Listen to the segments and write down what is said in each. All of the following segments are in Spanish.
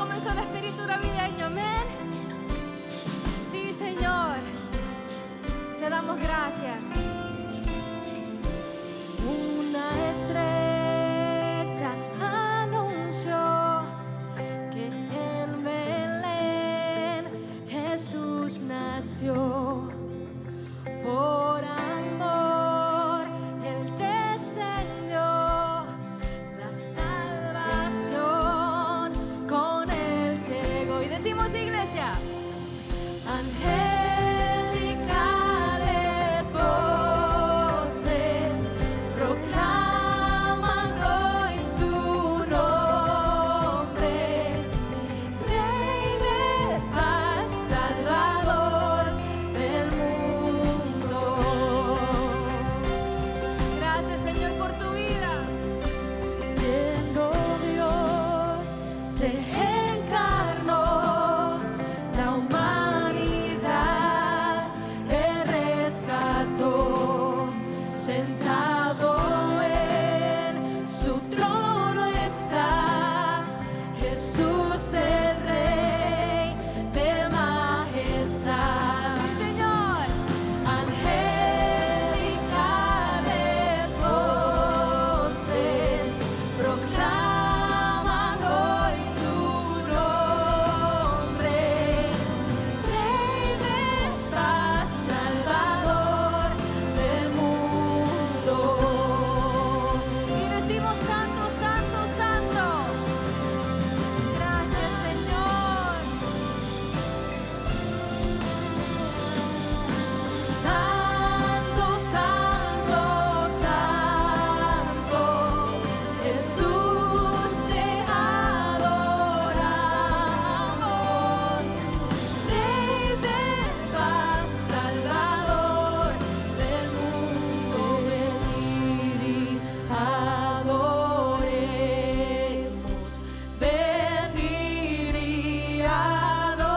comenzó el espíritu navideño, amén. Sí, Señor, te damos gracias. Una estrella anunció que en Belén Jesús nació. Por amor Él descendió, la salvación con Él llegó. Y decimos, iglesia, angelicales voces proclaman hoy su nombre, Rey de paz, Salvador del mundo. Gracias, Señor, por tu vida. Siendo Dios, se encarnó, la humanidad Él rescató, sentado en su trono está Jesús el Rey de majestad. Sí, Señor. Angelicales voces proclaman hoy su nombre, Rey de paz, Salvador del mundo. Y decimos, Santo, Santo, Santo. Gracias, Señor. Santo, Santo, Santo, Jesús, te adoramos, Rey de paz, Salvador del mundo. Venid y adoremos, venid y adoremos,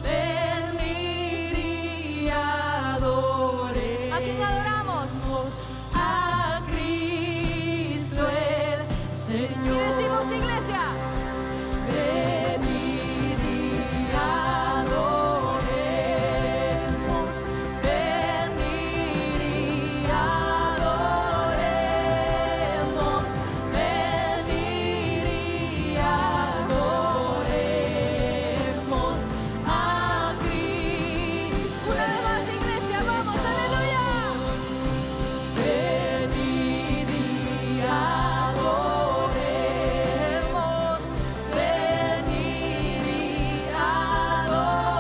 venid y adoremos. ¿A quién adoramos? A Cristo el Señor. Y decimos, iglesia, venid y adoremos, venid y adoremos, venid y adoremos a Cristo. Una vez más, iglesia, vamos, aleluya. Venid y adoremos, venid y adoremos,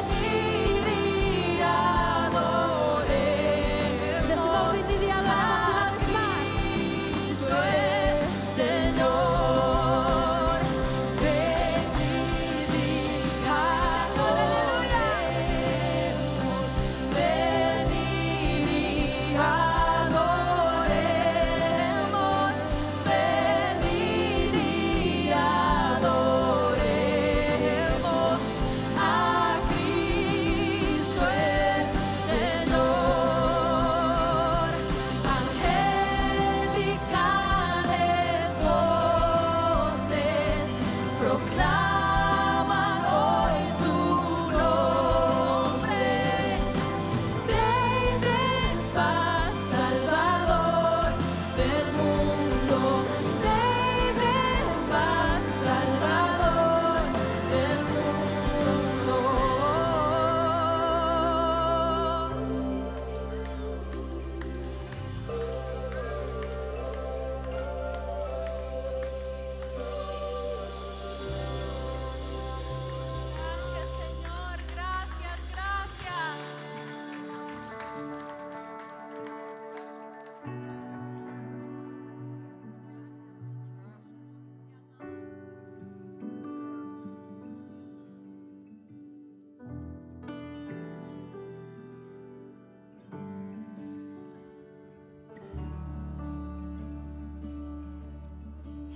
venid y adoremos. Decimos, venid y adoremos a Cristo el Señor. Venid y adoremos, venid y adoremos, venid y adoremos a Cristo el Señor. Angelicales voces proclaman hoy su nombre, Rey de paz, Salvador del mundo, Rey de paz, Salvador del mundo. Gracias, Señor, gracias, gracias.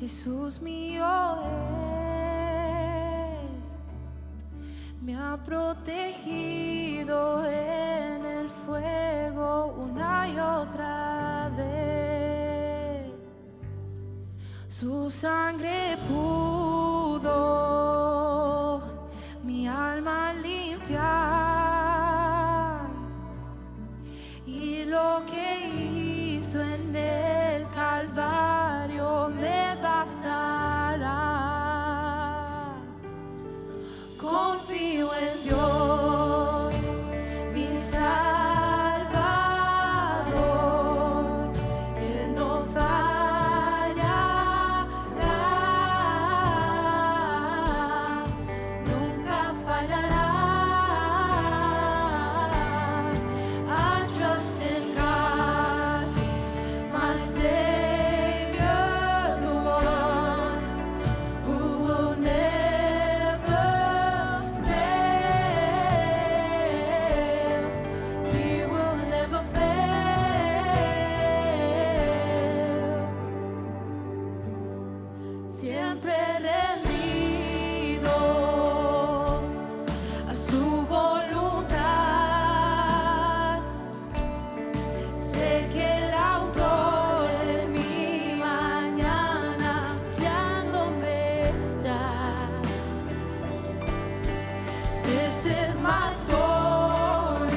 Jesús mío es, me ha protegido en el fuego una y otra vez. Su sangre pudo mi alma limpiar, y lo que hizo en el Calvario me bastará. Confío en Dios, mi Salvador, que no fallará, nunca fallará. I trust in God, my Savior, the one who will never fail. He will never fail. Siempre rendido a su voluntad. Sé que el autor de mi mañana guiándome está. This is my story.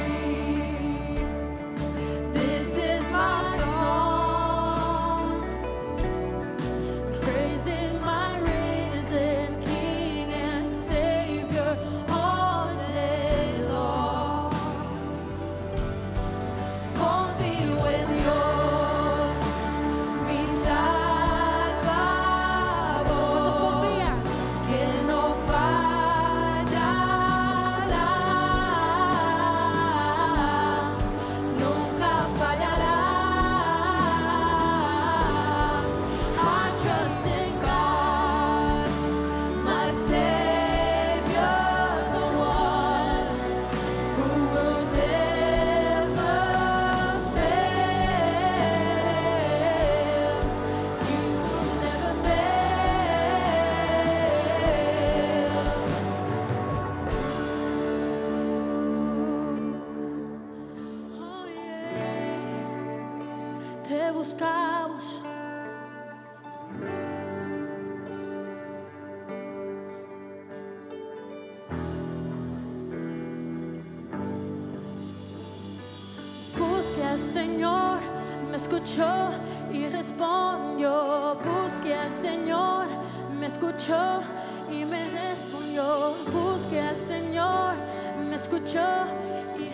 This is my song. Praising my risen King and Savior all day long. Confío en Dios, mi Salvador, que no fallará, nunca fallará. I trust in God, my Savior, the one who will never fail. You will never fail. Oh yeah, te buscamos. Busqué al Señor, me escuchó y respondió. Busqué al Señor, me escuchó y me respondió. Busqué al Señor, me escuchó y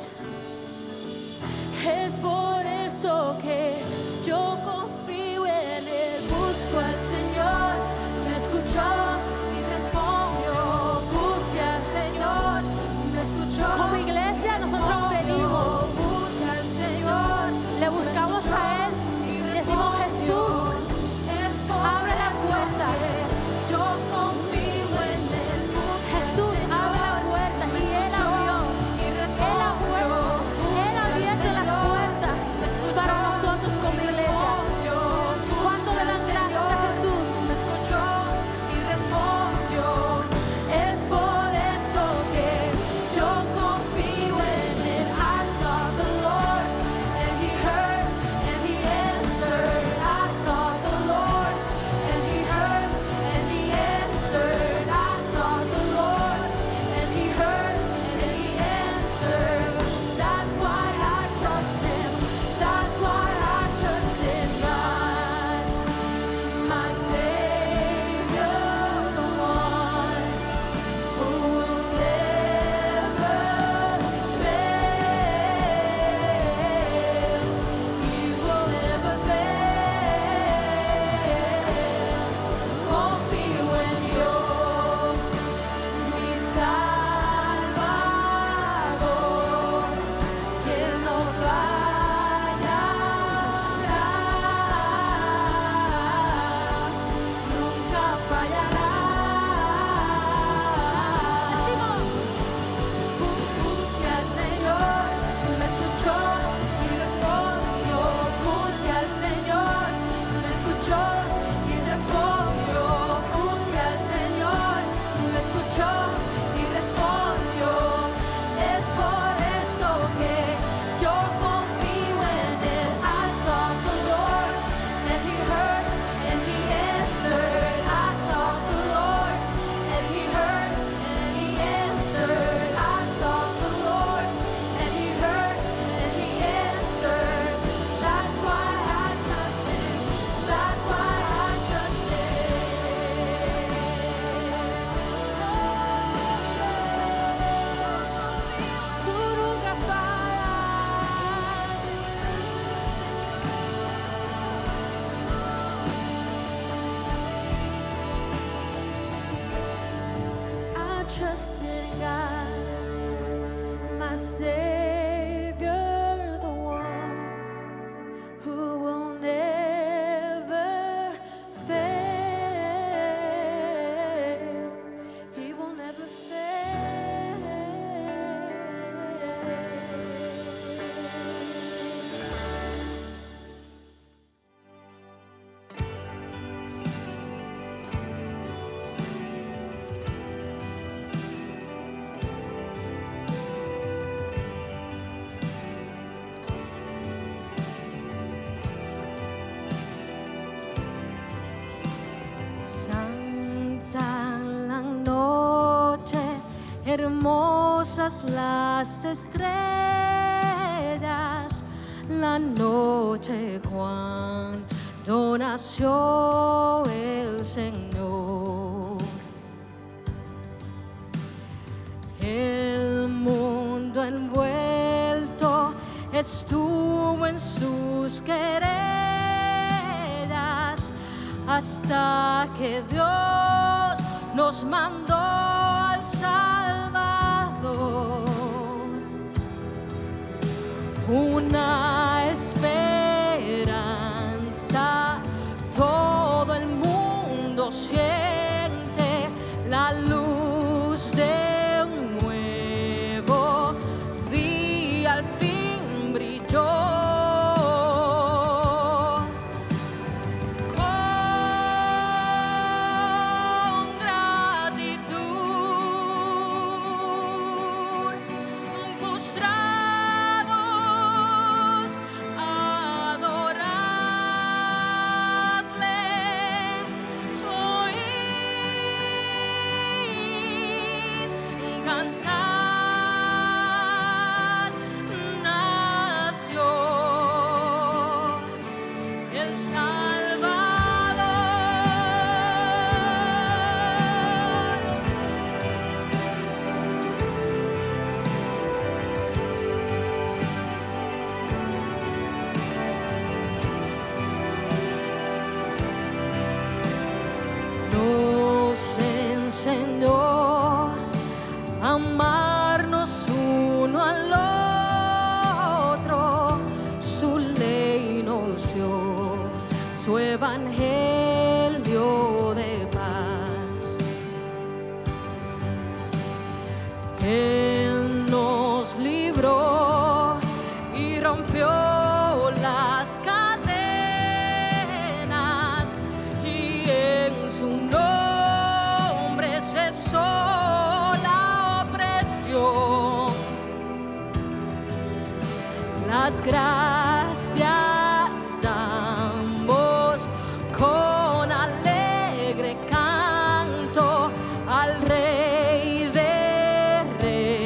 es por eso que yo confío en Él. Busco al Señor, me escuchó y respondió. Busqué al Señor, me escuchó. Como iglesia nosotros pedimos. Busca al Señor, le buscamos a Él y decimos: Jesús, abre las puertas. Yo confío en Él. Jesús, abre la puerta. Y Él abrió. Él ha abierto las puertas. trust in God, my Savior, the one who will never fail. He will never fail. Santa la noche, hermosas las estrellas, la noche cuando nació el Señor. El mundo envuelto estuvo en sus querellas, hasta que Dios nos mandó al Salvador. Una esperanza, todo el mundo siente la luz de un nuevo día, al fin brilló. Nos enseñó a amarnos uno al otro, su ley nos dio, su evangelio de paz. Él nos libró y rompió las cadenas, y en su nombre cesó la opresión. Las gracias damos con alegre canto al Rey de Reyes.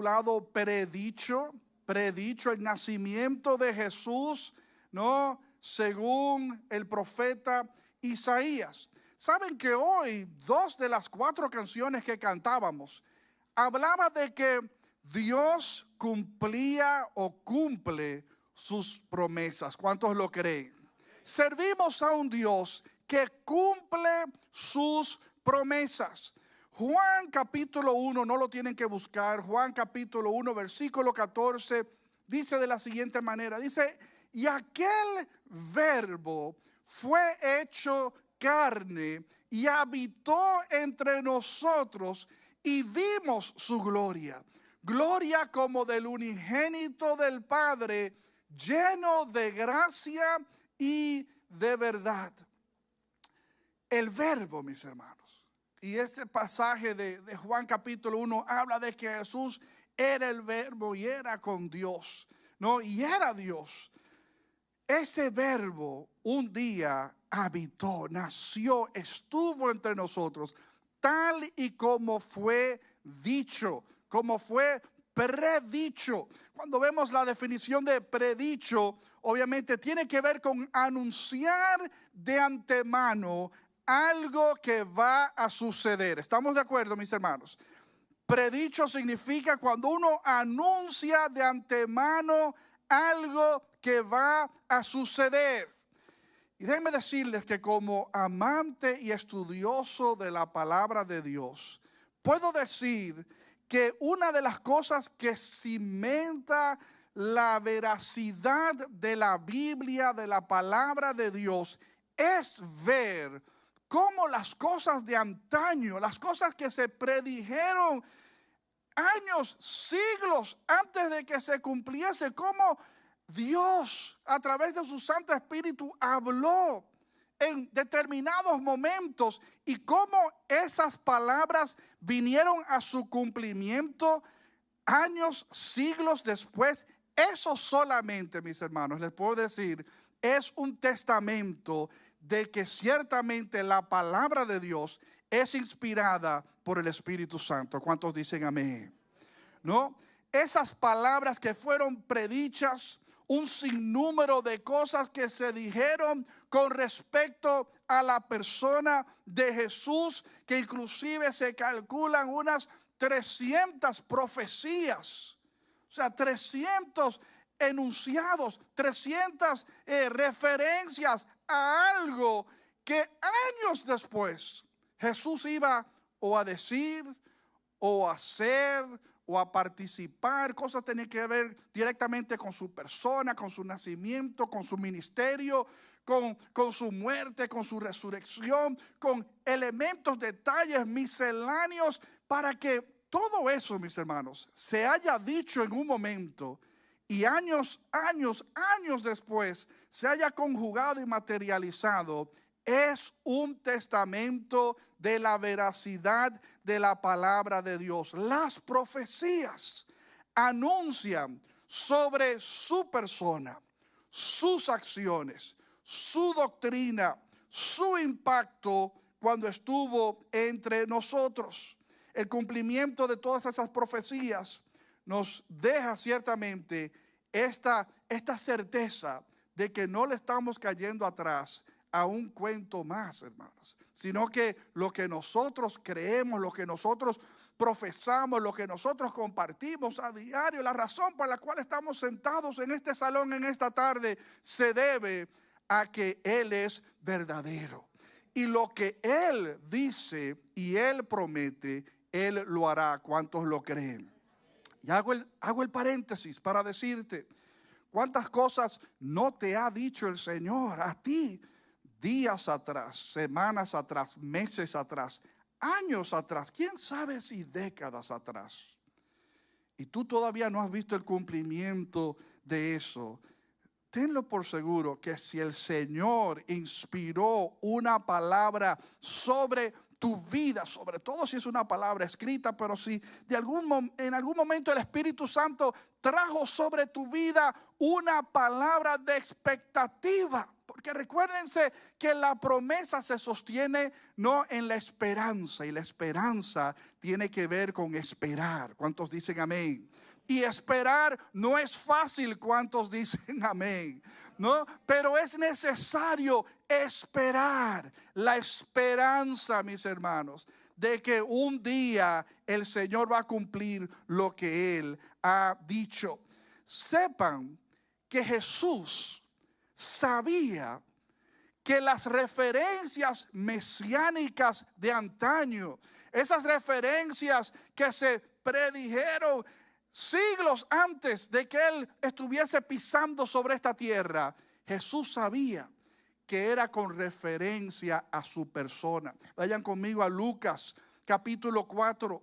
titulado Predicho, el nacimiento de Jesús, ¿no? Según el profeta Isaías. Saben que hoy 2 de las 4 canciones que cantábamos hablaba de que Dios cumplía o cumple sus promesas. ¿Cuántos lo creen? Servimos a un Dios que cumple sus promesas. Juan capítulo 1, no lo tienen que buscar. Juan capítulo 1, versículo 14, dice de la siguiente manera. Dice, y aquel verbo fue hecho carne y habitó entre nosotros y vimos su gloria. Gloria como del unigénito del Padre, lleno de gracia y de verdad. El verbo, mis hermanos. Y ese pasaje de Juan capítulo 1 habla de que Jesús era el verbo y era con Dios, ¿no? Y era Dios. Ese verbo un día habitó, nació, estuvo entre nosotros, tal y como fue dicho, como fue predicho. Cuando vemos la definición de predicho, obviamente tiene que ver con anunciar de antemano algo que va a suceder. ¿Estamos de acuerdo, mis hermanos? Predicho significa cuando uno anuncia de antemano algo que va a suceder. Y déjenme decirles que como amante y estudioso de la palabra de Dios, puedo decir que una de las cosas que cimenta la veracidad de la Biblia, de la palabra de Dios, es ver cómo las cosas de antaño, las cosas que se predijeron años, siglos antes de que se cumpliese, cómo Dios a través de su Santo Espíritu habló en determinados momentos y cómo esas palabras vinieron a su cumplimiento años, siglos después. Eso solamente, mis hermanos, les puedo decir, es un testamento de que ciertamente la palabra de Dios es inspirada por el Espíritu Santo. ¿Cuántos dicen amén? ¿No? Esas palabras que fueron predichas, un sinnúmero de cosas que se dijeron con respecto a la persona de Jesús, que inclusive se calculan unas 300 profecías, o sea, 300 enunciados, 300 referencias a algo que años después Jesús iba o a decir o a hacer o a participar. Cosas tenían que ver directamente con su persona, con su nacimiento, con su ministerio, con su muerte, con su resurrección, con elementos, detalles misceláneos, para que todo eso, mis hermanos, se haya dicho en un momento y años después se haya conjugado y materializado. Es un testamento de la veracidad de la palabra de Dios. Las profecías anuncian sobre su persona, sus acciones, su doctrina, su impacto cuando estuvo entre nosotros. El cumplimiento de todas esas profecías nos deja ciertamente esta certeza de que no le estamos cayendo atrás a un cuento más, hermanos, sino que lo que nosotros creemos, lo que nosotros profesamos, lo que nosotros compartimos a diario, la razón por la cual estamos sentados en este salón en esta tarde, se debe a que Él es verdadero. Y lo que Él dice y Él promete, Él lo hará. ¿Cuántos lo creen? Y hago el paréntesis para decirte cuántas cosas no te ha dicho el Señor a ti días atrás, semanas atrás, meses atrás, años atrás, quién sabe si décadas atrás. Y tú todavía no has visto el cumplimiento de eso. Tenlo por seguro que si el Señor inspiró una palabra sobre tu vida, sobre todo si es una palabra escrita, pero si en algún momento el Espíritu Santo trajo sobre tu vida una palabra de expectativa, Porque recuérdense que la promesa se sostiene no en la esperanza, y la esperanza tiene que ver con esperar. ¿Cuántos dicen amén? Y esperar no es fácil. ¿Cuántos dicen amén? ¿No? Pero es necesario esperar. La esperanza, mis hermanos, de que un día el Señor va a cumplir lo que Él ha dicho. Sepan que Jesús sabía que las referencias mesiánicas de antaño, esas referencias que se predijeron siglos antes de que Él estuviese pisando sobre esta tierra, Jesús sabía que era con referencia a su persona. Vayan conmigo a Lucas capítulo 4.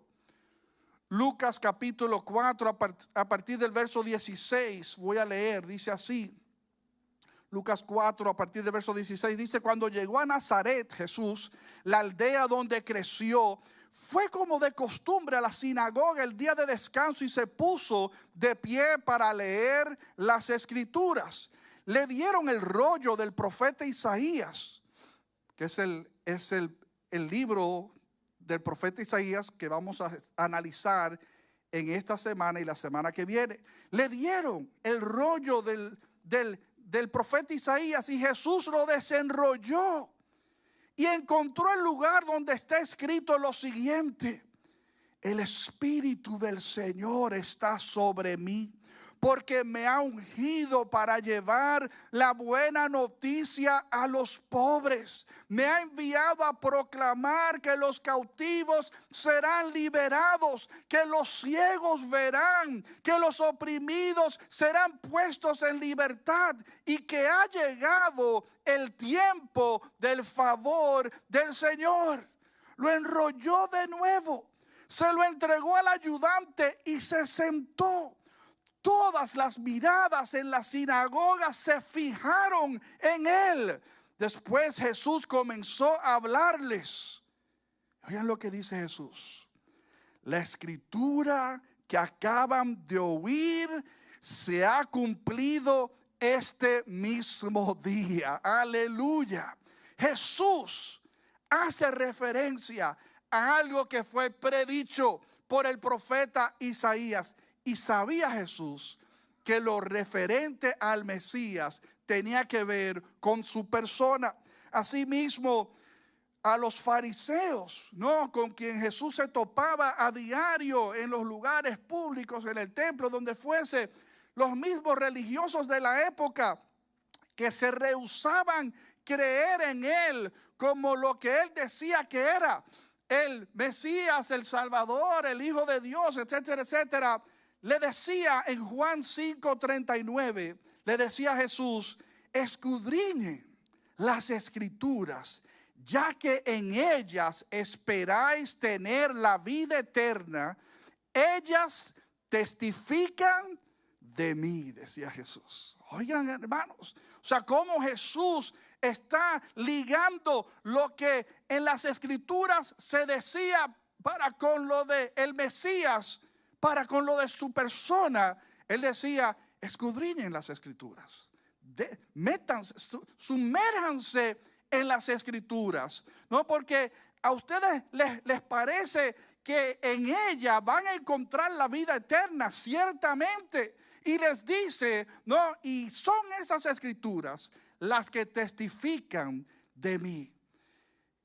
Lucas capítulo 4 a partir del verso 16 voy a leer, dice así. Lucas 4 a partir del verso 16 dice: cuando llegó a Nazaret Jesús, la aldea donde creció, fue como de costumbre a la sinagoga el día de descanso y se puso de pie para leer las escrituras. Le dieron el rollo del profeta Isaías, que es el libro del profeta Isaías que vamos a analizar en esta semana y la semana que viene. Le dieron el rollo del profeta Isaías y Jesús lo desenrolló y encontró el lugar donde está escrito lo siguiente: el Espíritu del Señor está sobre mí, porque me ha ungido para llevar la buena noticia a los pobres. Me ha enviado a proclamar que los cautivos serán liberados, que los ciegos verán, que los oprimidos serán puestos en libertad y que ha llegado el tiempo del favor del Señor. Lo enrolló de nuevo, se lo entregó al ayudante y se sentó. Todas las miradas en la sinagoga se fijaron en él. Después Jesús comenzó a hablarles. Oigan lo que dice Jesús: la escritura que acaban de oír se ha cumplido este mismo día. Aleluya. Jesús hace referencia a algo que fue predicho por el profeta Isaías. Y sabía Jesús que lo referente al Mesías tenía que ver con su persona. Asimismo, a los fariseos, ¿no?, con quien Jesús se topaba a diario en los lugares públicos, en el templo, donde fuese, los mismos religiosos de la época que se rehusaban creer en él como lo que él decía que era, el Mesías, el Salvador, el Hijo de Dios, etcétera, etcétera. Le decía en Juan 5:39, le decía a Jesús: escudriñen las escrituras, ya que en ellas esperáis tener la vida eterna. Ellas testifican de mí, decía Jesús. Oigan, hermanos, o sea, cómo Jesús está ligando lo que en las escrituras se decía para con lo de el Mesías, para con lo de su persona. Él decía: escudriñen las escrituras, métanse, sumérjanse en las escrituras, ¿no? Porque a ustedes les parece que en ella van a encontrar la vida eterna, ciertamente. Y les dice, ¿no?, y son esas escrituras las que testifican de mí.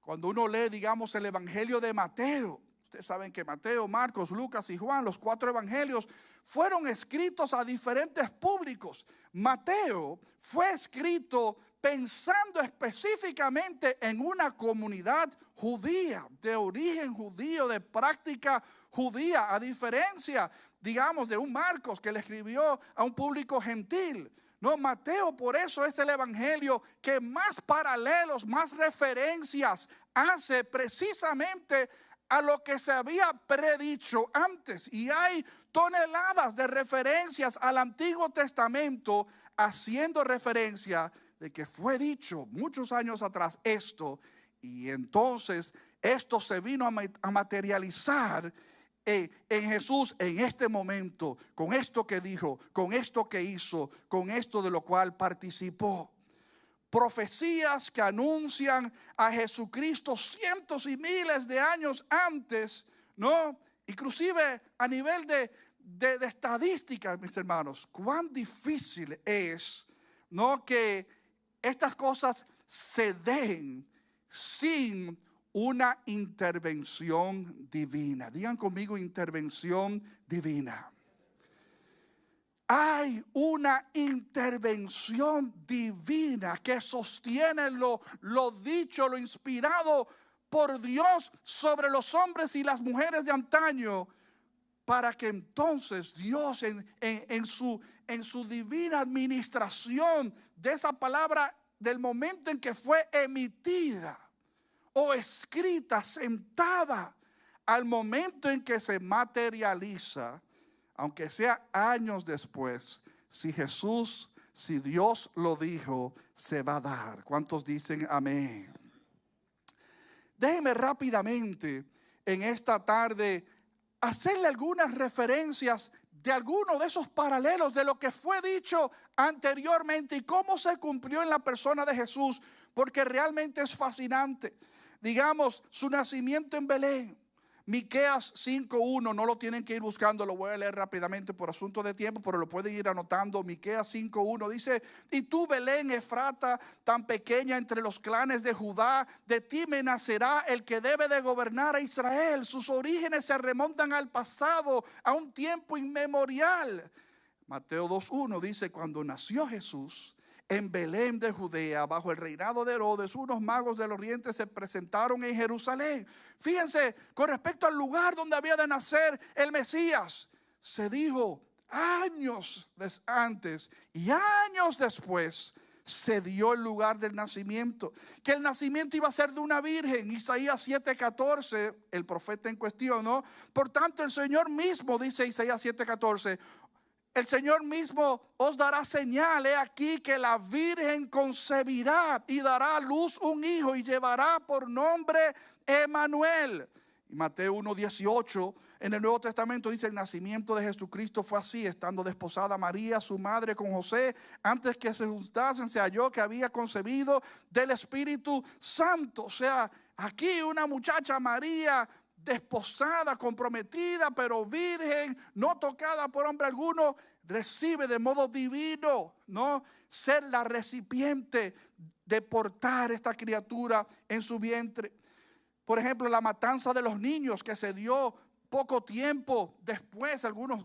Cuando uno lee, digamos, el Evangelio de Mateo, ustedes saben que Mateo, Marcos, Lucas y Juan, los 4 evangelios, fueron escritos a diferentes públicos. Mateo fue escrito pensando específicamente en una comunidad judía, de origen judío, de práctica judía, a diferencia, digamos, de un Marcos que le escribió a un público gentil. No, Mateo por eso es el evangelio que más paralelos, más referencias hace precisamente a lo que se había predicho antes. Y hay toneladas de referencias al Antiguo Testamento haciendo referencia de que fue dicho muchos años atrás esto, y entonces esto se vino a materializar en Jesús en este momento, con esto que dijo, con esto que hizo, con esto de lo cual participó. profecías que anuncian a Jesucristo cientos y miles de años antes, ¿no? Inclusive a nivel de estadísticas, mis hermanos, cuán difícil es, ¿no?, que estas cosas se den sin una intervención divina. Digan conmigo, intervención divina. Hay una intervención divina que sostiene lo dicho, lo inspirado por Dios sobre los hombres y las mujeres de antaño, para que entonces Dios en su divina administración de esa palabra, del momento en que fue emitida o escrita, sentada, al momento en que se materializa, aunque sea años después, si Dios lo dijo, se va a dar. ¿Cuántos dicen amén? Déjenme rápidamente en esta tarde hacerle algunas referencias de algunos de esos paralelos de lo que fue dicho anteriormente y cómo se cumplió en la persona de Jesús, porque realmente es fascinante. Digamos, su nacimiento en Belén. Miqueas 5:1, no lo tienen que ir buscando, lo voy a leer rápidamente por asunto de tiempo, pero lo pueden ir anotando. Miqueas 5:1 dice: y tú, Belén Efrata, tan pequeña entre los clanes de Judá, de ti me nacerá el que debe de gobernar a Israel. Sus orígenes se remontan al pasado, a un tiempo inmemorial. Mateo 2:1 dice: cuando nació Jesús en Belén de Judea, bajo el reinado de Herodes, unos magos del oriente se presentaron en Jerusalén. Fíjense, con respecto al lugar donde había de nacer el Mesías, se dijo años antes y años después se dio el lugar del nacimiento, que el nacimiento iba a ser de una virgen. Isaías 7:14, el profeta en cuestión, ¿no? Por tanto, el Señor mismo, dice Isaías 7:14, el Señor mismo os dará señal. He aquí que la virgen concebirá y dará a luz un hijo y llevará por nombre Emanuel. Y Mateo 1:18 en el Nuevo Testamento dice: el nacimiento de Jesucristo fue así, estando desposada María, su madre, con José, antes que se juntasen, se halló que había concebido del Espíritu Santo. O sea, aquí una muchacha, María, desposada, comprometida, pero virgen, no tocada por hombre alguno, recibe de modo divino, ¿no?, ser la recipiente de portar esta criatura en su vientre. Por ejemplo, la matanza de los niños que se dio poco tiempo después, algunos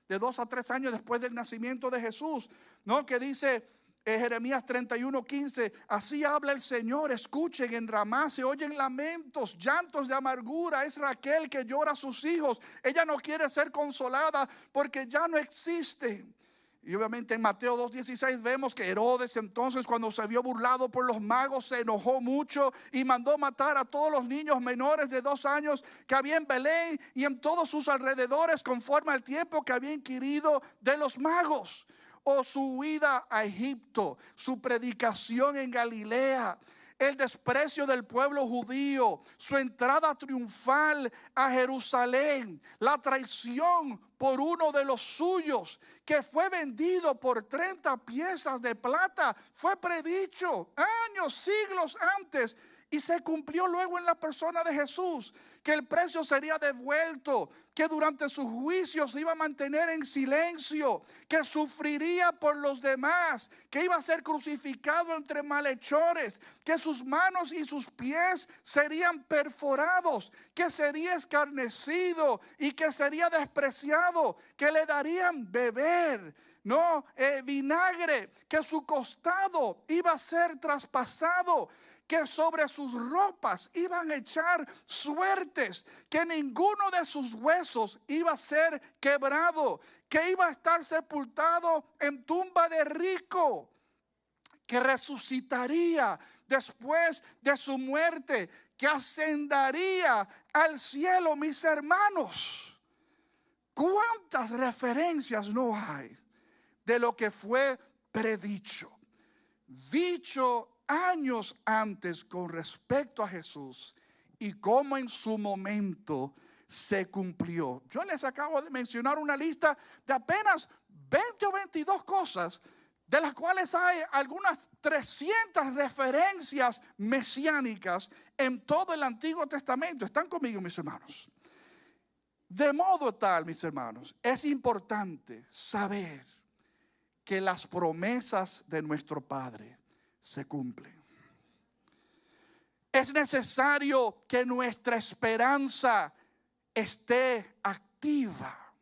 de 2 a 3 años después del nacimiento de Jesús, ¿no?, que dice Jeremías 31:15, así habla el Señor, escuchen, en Ramá se oyen lamentos, llantos de amargura, es Raquel que llora a sus hijos, ella no quiere ser consolada porque ya no existen. Y obviamente en Mateo 2:16 vemos que Herodes entonces, cuando se vio burlado por los magos, se enojó mucho y mandó matar a todos los niños menores de 2 años que había en Belén y en todos sus alrededores, conforme al tiempo que había inquirido de los magos. O su huida a Egipto, su predicación en Galilea, el desprecio del pueblo judío, su entrada triunfal a Jerusalén, la traición por uno de los suyos, que fue vendido por 30 piezas de plata, fue predicho años, siglos antes. Y se cumplió luego en la persona de Jesús, que el precio sería devuelto, que durante sus juicios se iba a mantener en silencio, que sufriría por los demás, que iba a ser crucificado entre malhechores, que sus manos y sus pies serían perforados, que sería escarnecido y que sería despreciado, que le darían beber, no vinagre, que su costado iba a ser traspasado, que sobre sus ropas iban a echar suertes, que ninguno de sus huesos iba a ser quebrado, que iba a estar sepultado en tumba de rico, que resucitaría después de su muerte, que ascendería al cielo. Mis hermanos, ¿cuántas referencias no hay de lo que fue predicho, dicho años antes con respecto a Jesús y cómo en su momento se cumplió? Yo les acabo de mencionar una lista de apenas 20 o 22 cosas de las cuales hay algunas 300 referencias mesiánicas en todo el Antiguo Testamento. ¿Están conmigo, mis hermanos? De modo tal, mis hermanos, es importante saber que las promesas de nuestro Padre se cumplen. Es necesario que nuestra esperanza esté activa,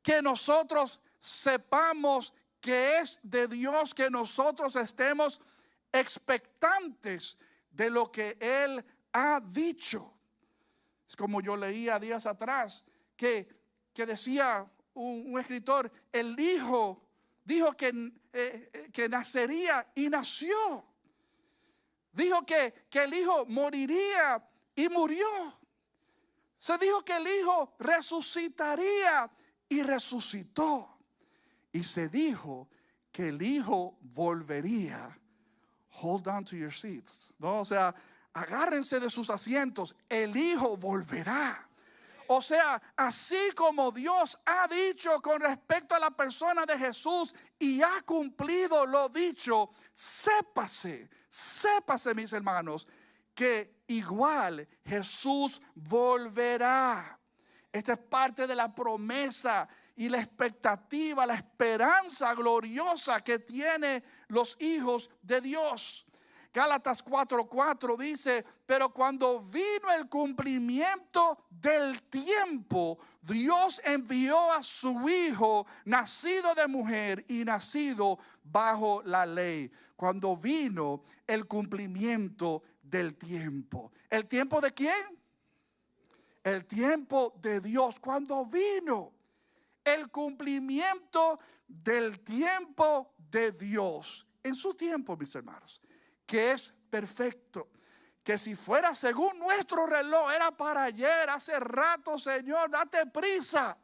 que nosotros sepamos que es de Dios, que nosotros estemos expectantes de lo que Él ha dicho. Es como yo leía días atrás que decía un escritor, el Hijo dijo que nacería y nació. Dijo que el Hijo moriría y murió. Se dijo que el Hijo resucitaría y resucitó. Y se dijo que el Hijo volvería. Hold on to your seats. ¿No? O sea, agárrense de sus asientos. El Hijo volverá. O sea, así como Dios ha dicho con respecto a la persona de Jesús y ha cumplido lo dicho, sépase, mis hermanos, que igual Jesús volverá. Esta es parte de la promesa y la expectativa, la esperanza gloriosa que tienen los hijos de Dios. Gálatas 4:4 dice, pero cuando vino el cumplimiento del tiempo, Dios envió a su Hijo, nacido de mujer y nacido bajo la ley. Cuando vino el cumplimiento del tiempo. ¿El tiempo de quién? El tiempo de Dios. Cuando vino el cumplimiento del tiempo de Dios. En su tiempo, mis hermanos, que es perfecto, que si fuera según nuestro reloj, era para ayer, hace rato, Señor, date prisa.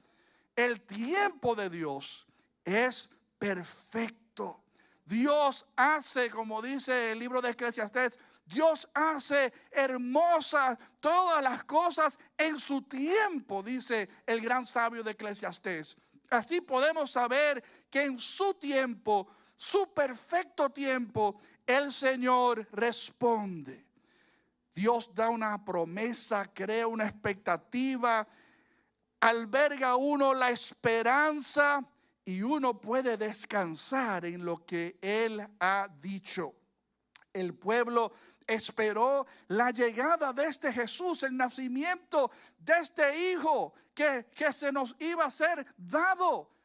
El tiempo de Dios es perfecto. Dios hace, como dice el libro de Eclesiastés, Dios hace hermosas todas las cosas en su tiempo, dice el gran sabio de Eclesiastés. Así podemos saber que en su tiempo, su perfecto tiempo, el Señor responde. Dios da una promesa, crea una expectativa, alberga uno la esperanza y uno puede descansar en lo que Él ha dicho. El pueblo esperó la llegada de este Jesús, el nacimiento de este Hijo que se nos iba a ser dado.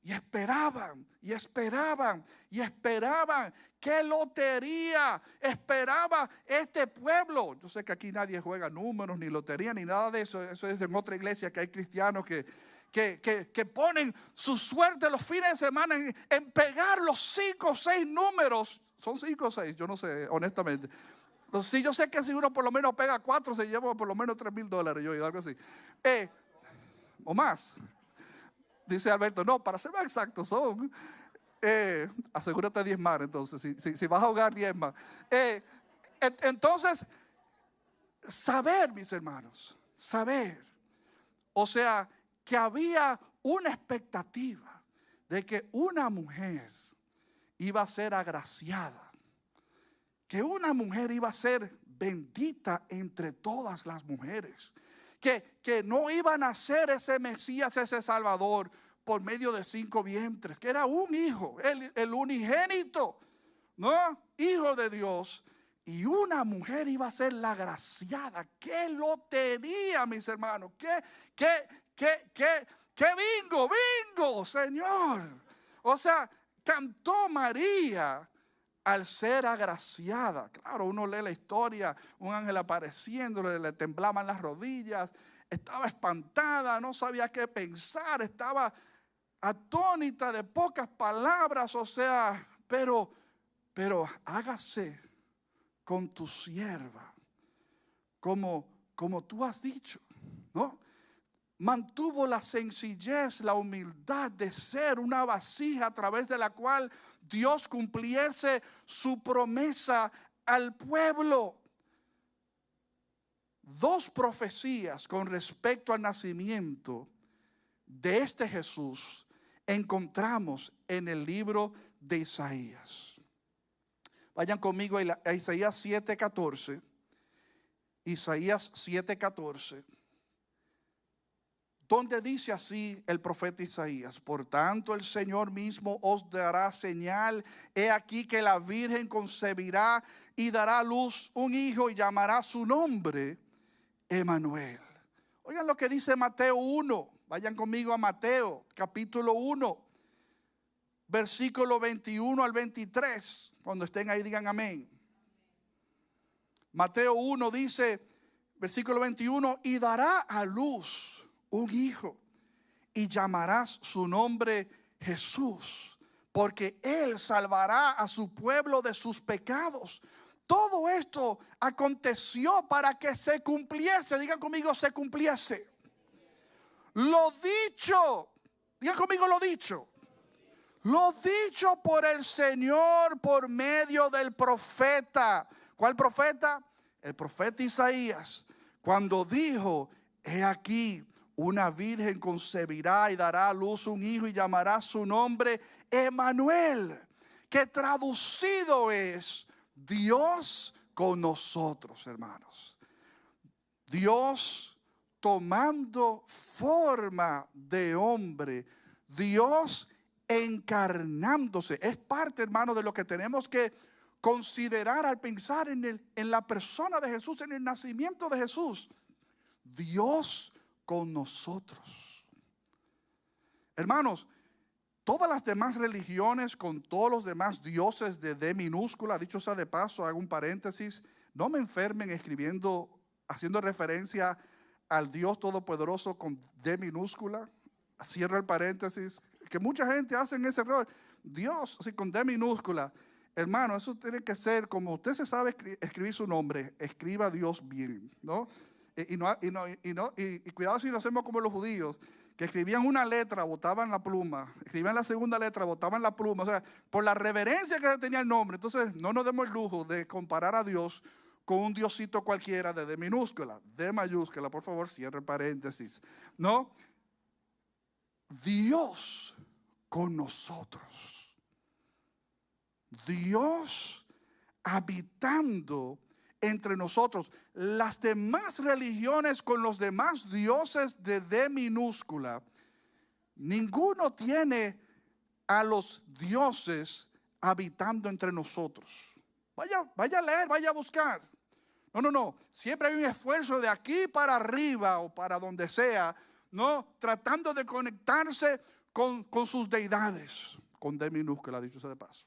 Y esperaban, y esperaban, y esperaban. ¡Qué lotería esperaba este pueblo! Yo sé que aquí nadie juega números, ni lotería, ni nada de eso. Eso es en otra iglesia que hay cristianos que ponen su suerte los fines de semana en pegar los 5 o 6 números. Son 5 o 6, yo no sé, honestamente. Sí, yo sé que si uno por lo menos pega 4, se lleva por lo menos $3,000, yo algo así. O más. Dice Alberto, no, para ser más exactos son. Asegúrate de diezmar, entonces, si vas a ahogar, diezma. Entonces, saber, mis hermanos, saber. O sea, que había una expectativa de que una mujer iba a ser agraciada, que una mujer iba a ser bendita entre todas las mujeres, que no iba a nacer ese Mesías, ese Salvador, por medio de 5 vientres, que era un hijo, el unigénito, ¿no? Hijo de Dios. Y una mujer iba a ser la agraciada. ¡Qué lotería, mis hermanos! ¡Qué bingo, Señor! O sea, cantó María al ser agraciada. Claro, uno lee la historia, un ángel apareciéndole, le temblaban las rodillas, estaba espantada, no sabía qué pensar, estaba atónita de pocas palabras, o sea, pero hágase con tu sierva, como tú has dicho, ¿no? Mantuvo la sencillez, la humildad de ser una vasija a través de la cual Dios cumpliese su promesa al pueblo. 2 profecías con respecto al nacimiento de este Jesús encontramos en el libro de Isaías. Vayan conmigo a Isaías 7:14. Isaías 7:14. Donde dice así el profeta Isaías: por tanto el Señor mismo os dará señal, he aquí que la Virgen concebirá y dará a luz un hijo y llamará su nombre Emmanuel. Oigan lo que dice Mateo 1, vayan conmigo a Mateo capítulo 1, versículo 21 al 23, cuando estén ahí digan amén. Mateo 1 dice, versículo 21, y dará a luz un hijo, y llamarás su nombre Jesús, porque él salvará a su pueblo de sus pecados. Todo esto aconteció para que se cumpliese, digan conmigo, se cumpliese lo dicho, digan conmigo lo dicho por el Señor por medio del profeta. ¿Cuál profeta? El profeta Isaías, cuando dijo: he aquí, una virgen concebirá y dará a luz un hijo y llamará su nombre Emmanuel, que traducido es Dios con nosotros, hermanos. Dios tomando forma de hombre, Dios encarnándose. Es parte, hermano, de lo que tenemos que considerar al pensar en la persona de Jesús, en el nacimiento de Jesús. Dios con nosotros. Hermanos, todas las demás religiones con todos los demás dioses de D minúscula, dicho sea de paso, hago un paréntesis, no me enfermen haciendo referencia al Dios Todopoderoso con D minúscula, cierro el paréntesis, que mucha gente hace ese error. Dios, así con D minúscula, hermano, eso tiene que ser como usted se sabe escribir su nombre, escriba Dios bien, ¿no? Y cuidado si lo hacemos como los judíos, que escribían una letra, botaban la pluma, escribían la segunda letra, botaban la pluma, o sea, por la reverencia que tenía el nombre. Entonces no nos demos el lujo de comparar a Dios con un diosito cualquiera de D minúscula, D mayúscula, por favor, cierre paréntesis. No, Dios con nosotros, Dios habitando entre nosotros. Las demás religiones con los demás dioses de D minúscula, ninguno tiene a los dioses habitando entre nosotros. Vaya a leer, vaya a buscar. No. Siempre hay un esfuerzo de aquí para arriba o para donde sea, ¿no? Tratando de conectarse con sus deidades, con D minúscula, dicho sea de paso.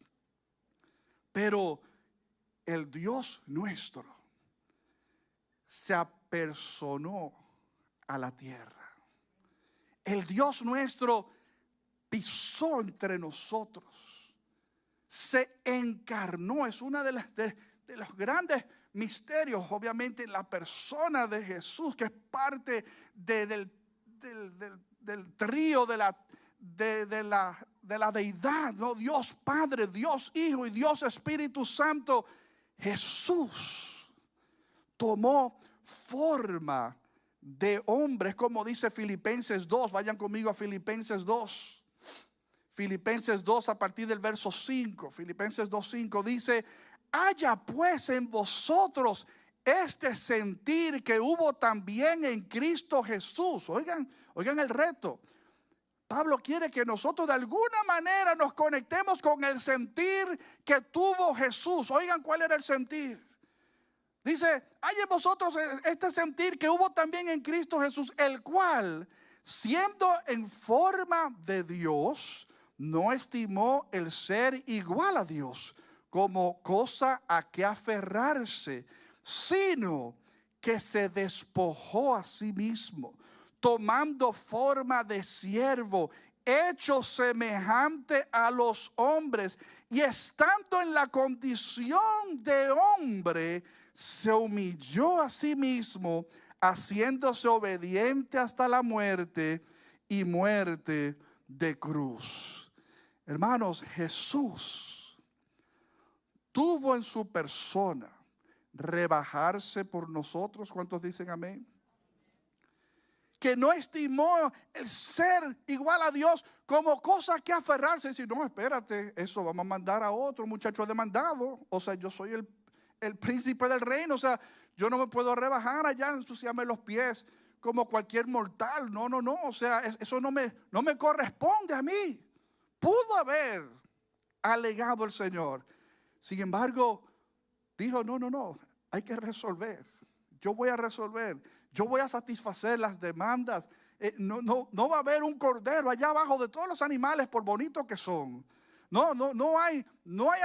Pero el Dios nuestro se apersonó a la tierra. El Dios nuestro pisó entre nosotros, se encarnó. Es una de los grandes misterios, obviamente, en la persona de Jesús, que es parte del trío de la deidad, ¿no? Dios Padre, Dios Hijo y Dios Espíritu Santo. Jesús tomó forma de hombre, es como dice Filipenses 2. Vayan conmigo a Filipenses 2. Filipenses 2 a partir del verso 5. Filipenses 2:5 dice: haya pues en vosotros este sentir que hubo también en Cristo Jesús. Oigan el reto. Pablo quiere que nosotros de alguna manera nos conectemos con el sentir que tuvo Jesús. Oigan cuál era el sentir. Dice: hay en vosotros este sentir que hubo también en Cristo Jesús, el cual, siendo en forma de Dios, no estimó el ser igual a Dios como cosa a que aferrarse, sino que se despojó a sí mismo, tomando forma de siervo, hecho semejante a los hombres, y estando en la condición de hombre, se humilló a sí mismo, haciéndose obediente hasta la muerte y muerte de cruz. Hermanos, Jesús tuvo en su persona rebajarse por nosotros. ¿Cuántos dicen amén? que no estimó el ser igual a Dios como cosa que aferrarse. Y decir, no, espérate, eso vamos a mandar a otro muchacho demandado. O sea, yo soy el príncipe del reino. O sea, yo no me puedo rebajar allá, ensuciarme los pies como cualquier mortal. No. O sea, eso no me corresponde a mí. Pudo haber alegado el Señor. Sin embargo, dijo, no, hay que resolver. Yo voy a resolver. Yo voy a satisfacer las demandas. No va a haber un cordero allá abajo de todos los animales, por bonitos que son. No hay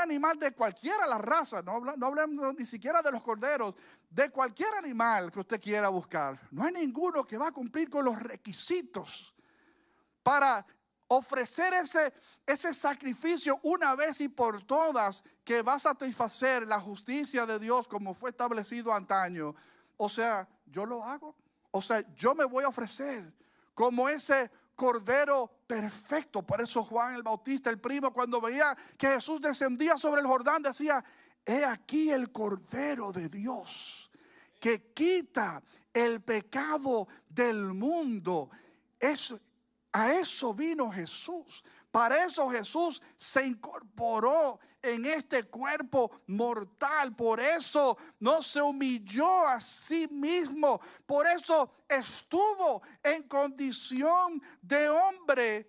animal de cualquiera la raza. No hablamos ni siquiera de los corderos. De cualquier animal que usted quiera buscar. No hay ninguno que va a cumplir con los requisitos para ofrecer ese sacrificio una vez y por todas, que va a satisfacer la justicia de Dios como fue establecido antaño. O sea, yo lo hago. O sea, yo me voy a ofrecer como ese cordero perfecto. Por eso Juan el Bautista, el primo, cuando veía que Jesús descendía sobre el Jordán, decía, he aquí el cordero de Dios que quita el pecado del mundo. A eso vino Jesús. Para eso Jesús se incorporó en este cuerpo mortal. Por eso no se humilló a sí mismo. Por eso estuvo en condición de hombre.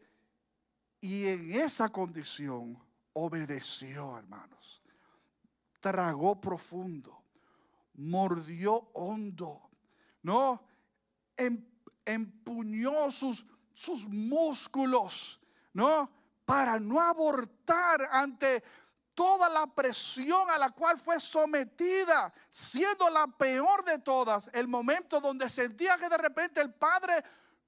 Y en esa condición obedeció, hermanos. Tragó profundo. Mordió hondo. No, empuñó sus músculos, ¿no? Para no abortar ante toda la presión a la cual fue sometida, siendo la peor de todas, el momento donde sentía que de repente el Padre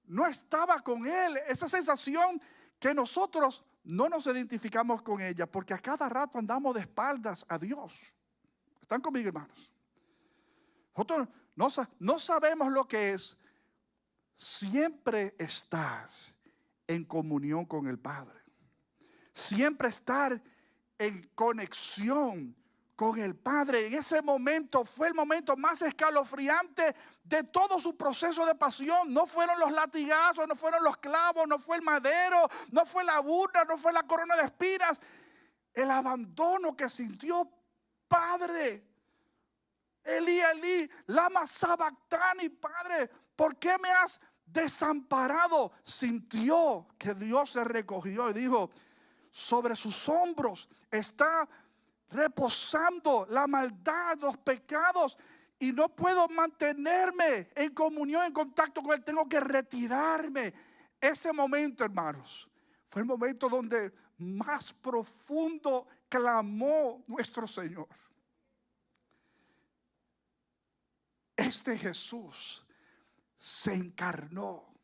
no estaba con él. Esa sensación que nosotros no nos identificamos con ella, porque a cada rato andamos de espaldas a Dios. ¿Están conmigo, hermanos? Nosotros no sabemos lo que es siempre estar en comunión con el Padre. Siempre estar en conexión con el Padre. En ese momento fue el momento más escalofriante de todo su proceso de pasión. No fueron los latigazos, no fueron los clavos, no fue el madero, no fue la burla, no fue la corona de espinas. El abandono que sintió, Padre, Elí, Elí, lama sabactani, Padre, ¿por qué me has desamparado? Sintió que Dios se recogió y dijo, sobre sus hombros está reposando la maldad, los pecados, y no puedo mantenerme en comunión, en contacto con Él. Tengo que retirarme. Ese momento, hermanos, fue el momento donde más profundo clamó nuestro Señor. Este Jesús se encarnó,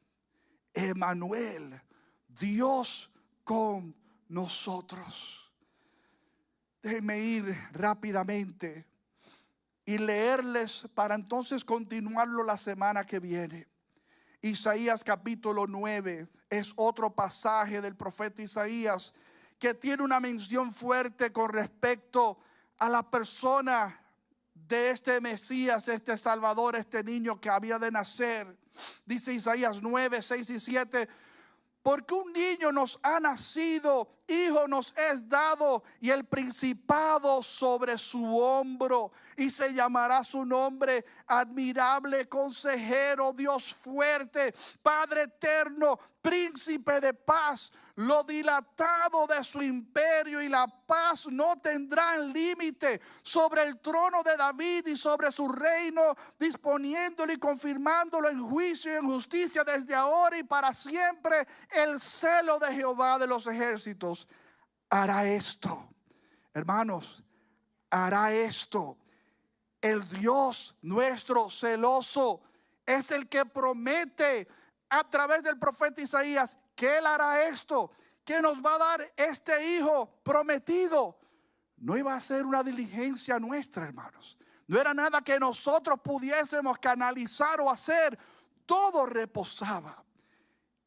Emmanuel, Dios con nosotros. Déjenme ir rápidamente y leerles para entonces continuarlo la semana que viene. Isaías capítulo 9 es otro pasaje del profeta Isaías que tiene una mención fuerte con respecto a la persona de este Mesías, este Salvador, este niño que había de nacer. Dice Isaías 9, 6 y 7. Porque un niño nos ha nacido, hijo nos es dado, y el principado sobre su hombro, y se llamará su nombre admirable, consejero, Dios fuerte, Padre eterno, príncipe de paz. Lo dilatado de su imperio y la paz no tendrán límite sobre el trono de David y sobre su reino, disponiéndolo y confirmándolo en juicio y en justicia desde ahora y para siempre. El celo de Jehová de los ejércitos hará esto. Hermanos, hará esto. El Dios nuestro celoso es el que promete a través del profeta Isaías que Él hará esto, que nos va a dar este hijo prometido. No iba a ser una diligencia nuestra, hermanos. No era nada que nosotros pudiésemos canalizar o hacer. Todo reposaba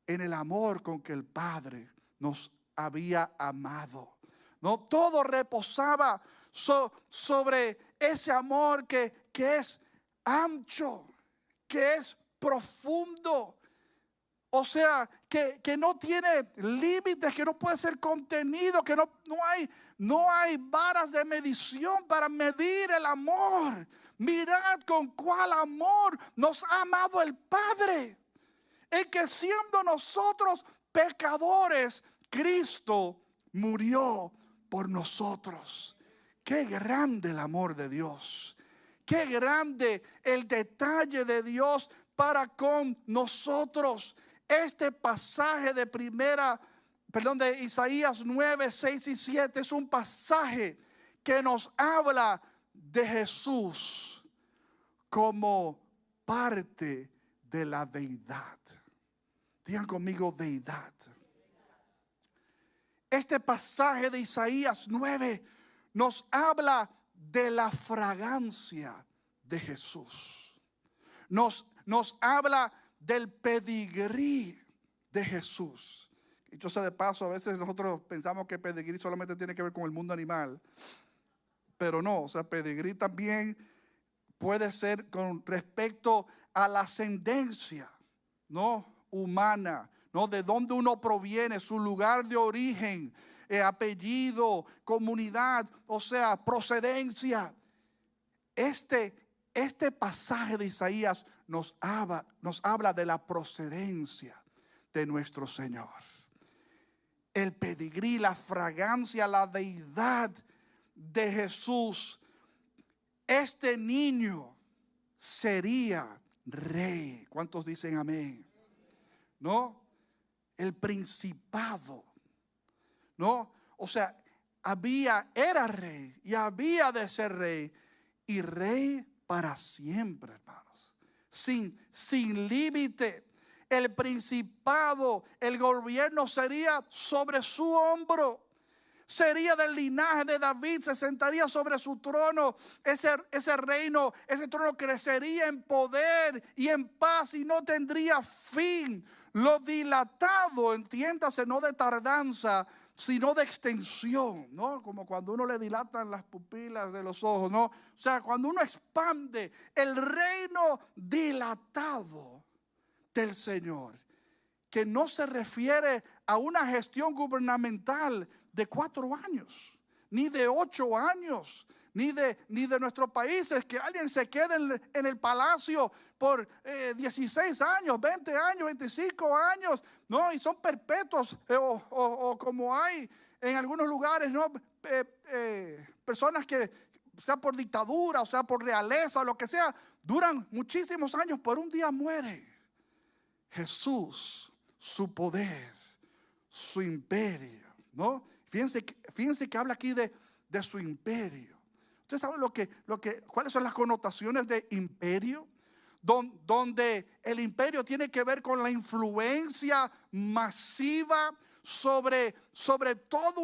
en el amor con que el Padre nos había amado. No, todo reposaba sobre ese amor que es ancho, que es profundo, O sea, que no tiene límites, que no puede ser contenido, que no hay varas de medición para medir el amor. Mirad con cuál amor nos ha amado el Padre, en que siendo nosotros pecadores, Cristo murió por nosotros. Qué grande el amor de Dios. Qué grande el detalle de Dios para con nosotros. Este pasaje de Isaías 9, 6 y 7 es un pasaje que nos habla de Jesús como parte de la deidad. Digan conmigo, deidad. Este pasaje de Isaías 9 nos habla de la fragancia de Jesús. Nos habla del pedigrí de Jesús. Dicho sea de paso, a veces nosotros pensamos que pedigrí solamente tiene que ver con el mundo animal, pero no, o sea, pedigrí también puede ser con respecto a la ascendencia, ¿no?, humana, ¿no?, de dónde uno proviene, su lugar de origen, apellido, comunidad, o sea, procedencia. Este pasaje de Isaías nos habla de la procedencia de nuestro Señor. El pedigrí, la fragancia, la deidad de Jesús. Este niño sería rey. ¿Cuántos dicen amén? ¿No? El principado. ¿No? O sea, era rey y había de ser rey. Y rey para siempre, hermanos. Sin límite. El principado, el gobierno sería sobre su hombro. Sería del linaje de David, se sentaría sobre su trono. Ese reino, ese trono crecería en poder y en paz y no tendría fin. Lo dilatado, entiéndase, no de tardanza, sino de extensión, ¿no? Como cuando uno le dilatan las pupilas de los ojos, ¿no? O sea, cuando uno expande el reino dilatado del Señor, que no se refiere a una gestión gubernamental de 4 años, ni de 8 años, ni de nuestros países, que alguien se quede en el palacio por 16 años, 20 años, 25 años, ¿no? Y son perpetuos, o como hay en algunos lugares, ¿no? Personas que, sea por dictadura, o sea por realeza, o lo que sea, duran muchísimos años, por un día mueren. Jesús, su poder, su imperio, ¿no? Fíjense que habla aquí de su imperio. ¿Ustedes saben cuáles son las connotaciones de imperio? Donde el imperio tiene que ver con la influencia masiva sobre toda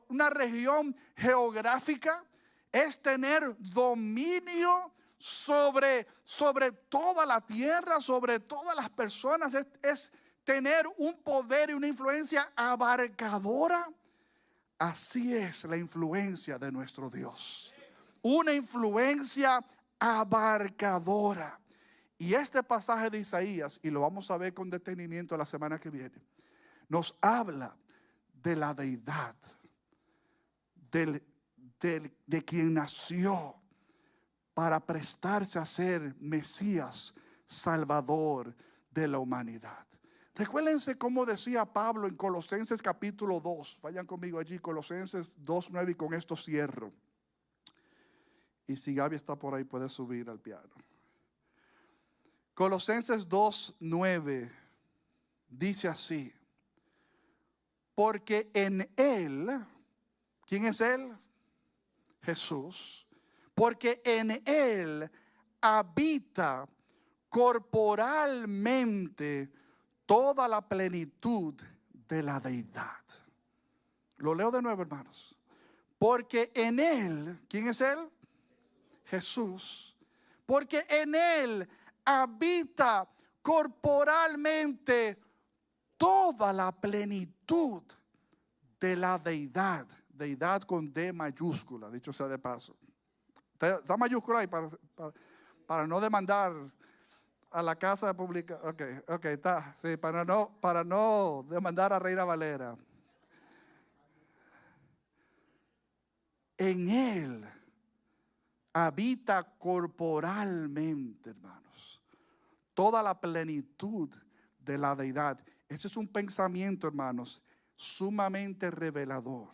una región geográfica. Es tener dominio sobre toda la tierra, sobre todas las personas. Es tener un poder y una influencia abarcadora. Así es la influencia de nuestro Dios. Una influencia abarcadora. Y este pasaje de Isaías, y lo vamos a ver con detenimiento la semana que viene, nos habla de la deidad, de quien nació para prestarse a ser Mesías, Salvador de la humanidad. Recuérdense cómo decía Pablo en Colosenses capítulo 2. Vayan conmigo allí, Colosenses 2:9, y con esto cierro. Y si Gaby está por ahí, puede subir al piano. Colosenses 2:9 dice así: porque en Él, ¿quién es Él? Jesús. Porque en Él habita corporalmente toda la plenitud de la deidad. Lo leo de nuevo, hermanos. Porque en Él, ¿quién es Él? Jesús. Porque en Él habita corporalmente toda la plenitud de la deidad. Deidad con D mayúscula, dicho sea de paso. Da mayúscula ahí para no demandar a la casa pública. Ok, está. Sí, para no demandar a Reina Valera. En Él habita corporalmente, hermanos, toda la plenitud de la deidad. Ese es un pensamiento, hermanos, sumamente revelador.